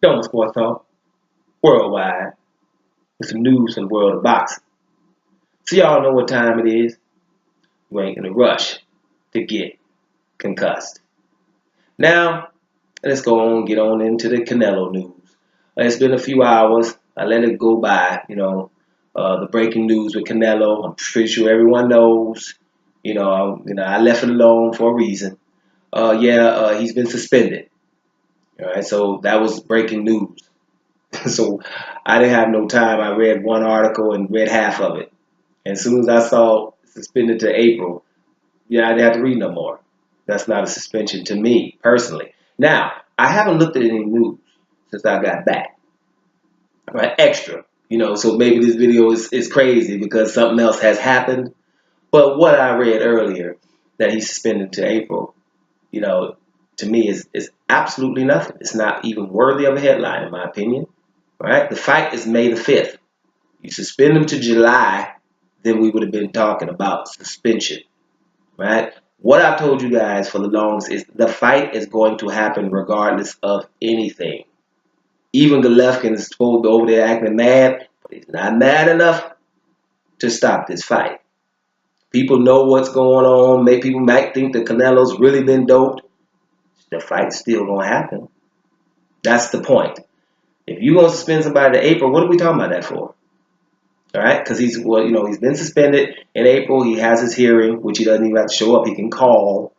Film Sports Talk worldwide with some news from the world of boxing. So y'all know what time it is. You ain't in a rush to get concussed. Now, let's go on get on into the Canelo news. It's been a few hours. I let it go by, the breaking news with Canelo. I'm pretty sure everyone knows. I left it alone for a reason. He's been suspended. All right, so that was breaking news. So I didn't have no time. I read one article and read half of it. And as soon as I saw suspended to April, I didn't have to read no more. That's not a suspension to me personally. Now, I haven't looked at any news since I got back. Right, extra. So maybe this video is crazy because something else has happened. But what I read earlier, that he's suspended to April, you know, to me is absolutely nothing. It's not even worthy of a headline, in my opinion. Right? The fight is May the 5th. You suspend him to July, then we would have been talking about suspension. Right? What I've told you guys for the longest is the fight is going to happen regardless of anything. Even Golovkin is supposed to be over there acting mad, but he's not mad enough to stop this fight. People know what's going on. People might think that Canelo's really been doped. The fight's still going to happen. That's the point. If you're going to suspend somebody to April, what are we talking about that for? All right, because he's been suspended in April. He has his hearing, which he doesn't even have to show up. He can call.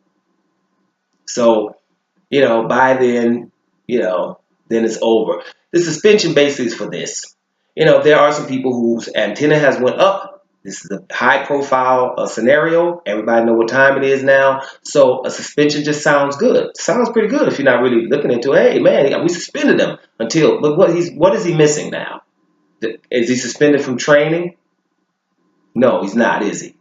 So, by then, then it's over. The suspension basically is for this. There are some people whose antenna has went up. This is a high-profile scenario. Everybody know what time it is now. So a suspension just sounds good. Sounds pretty good if you're not really looking into it. Hey, man, we suspended him until. But what is he missing now? Is he suspended from training? No, he's not, is he?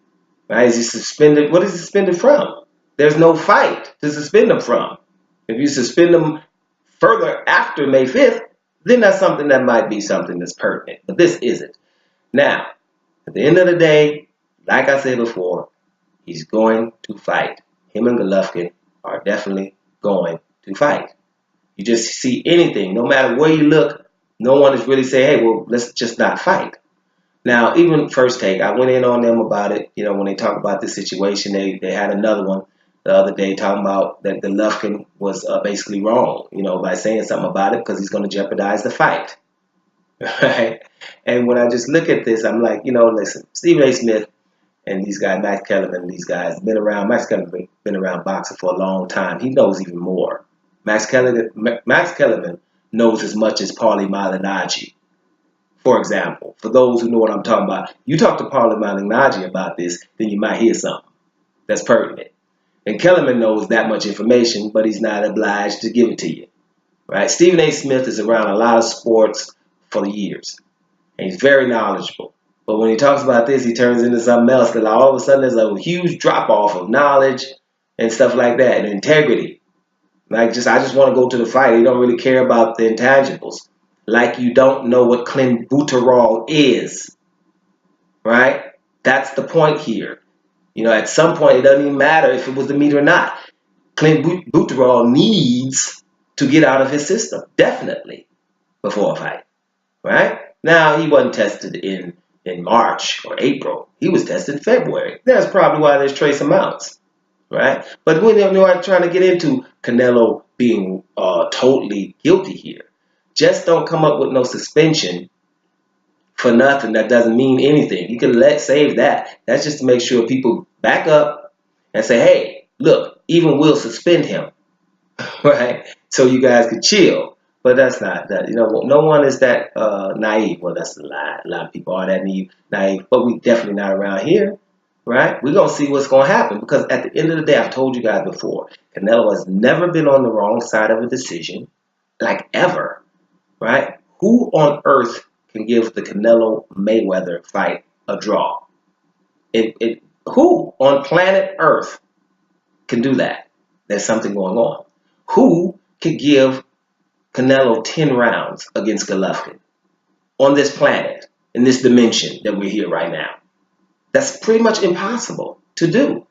Right? Is he suspended? What is he suspended from? There's no fight to suspend him from. If you suspend him further after May 5th, then that's something that might be something that's pertinent. But this isn't. Now, at the end of the day, like I said before, he's going to fight. Him and Golovkin are definitely going to fight. You just see anything, no matter where you look, no one is really saying, hey, well, let's just not fight. Now, even First Take, I went in on them about it. When they talk about this situation, they had another one the other day talking about that Golovkin was basically wrong, by saying something about it because he's going to jeopardize the fight. Right? And when I just look at this, I'm like, listen, Stephen A. Smith and these guys, Max Kellerman, these guys, Max Kellerman been around boxing for a long time. He knows even more. Max Kellerman knows as much as Paulie Malignaggi. For example, for those who know what I'm talking about, you talk to Paulie Malignaggi about this, then you might hear something that's pertinent. And Kellerman knows that much information, but he's not obliged to give it to you. Right? Stephen A. Smith is around a lot of sports for years, and he's very knowledgeable. But when he talks about this, he turns into something else. That all of a sudden there's a huge drop off of knowledge and stuff like that, and integrity. I just want to go to the fight. He don't really care about the intangibles. Like you don't know what clenbuterol is, right? That's the point here. At some point it doesn't even matter if it was the meat or not. Clenbuterol needs to get out of his system, definitely, before a fight, right? Now, he wasn't tested in March or April. He was tested in February. That's probably why there's trace amounts, right? But when you're trying to get into Canelo being totally guilty here, just don't come up with no suspension for nothing that doesn't mean anything. You can save that. That's just to make sure people back up and say, hey, look, even we'll suspend him, right? So you guys could chill. But that's not that. No one is that naive. Well, that's a lie. A lot of people are that naive, but we definitely not around here, right? We're going to see what's going to happen because at the end of the day, I've told you guys before, Canelo has never been on the wrong side of a decision, like ever. Right? Who on earth can give the Canelo Mayweather fight a draw? Who on planet Earth can do that? There's something going on. Who could give Canelo 10 rounds against Golovkin on this planet, in this dimension that we're here right now? That's pretty much impossible to do.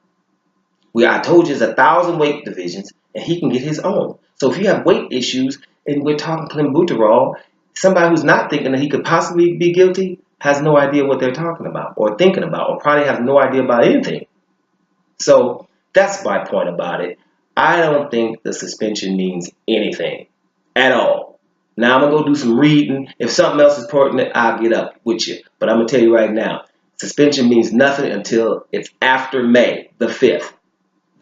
I told you there's 1,000 weight divisions, and he can get his own. So if you have weight issues, and we're talking clenbuterol, somebody who's not thinking that he could possibly be guilty has no idea what they're talking about or thinking about, or probably has no idea about anything. So that's my point about it. I don't think the suspension means anything at all. Now I'm gonna go do some reading. If something else is pertinent, I'll get up with you. But I'm gonna tell you right now, suspension means nothing until it's after May the 5th.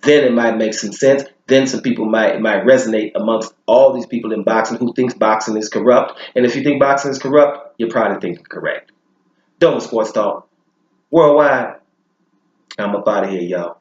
Then it might make some sense. Then some people might resonate amongst all these people in boxing who thinks boxing is corrupt. And if you think boxing is corrupt, you're probably thinking correct. Don't Sports Talk Worldwide. I'm up out of here, y'all.